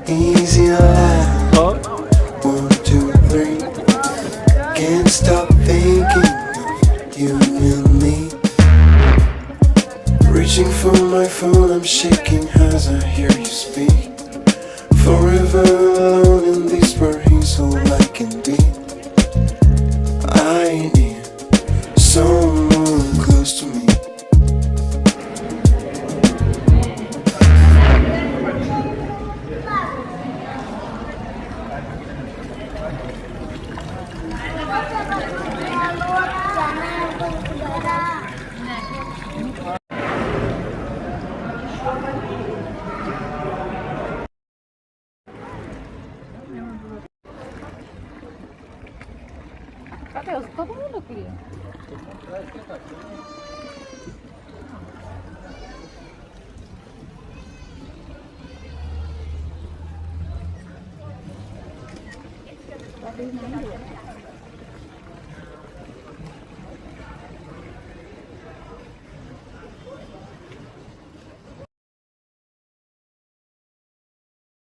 easy life. 1, 2, 3. Can't stop thinking of you and me. Reaching for my phone, I'm shaking as I hear you speak. Forever alone in this world, all I can be. I need someone close to me. Todo mundo queria.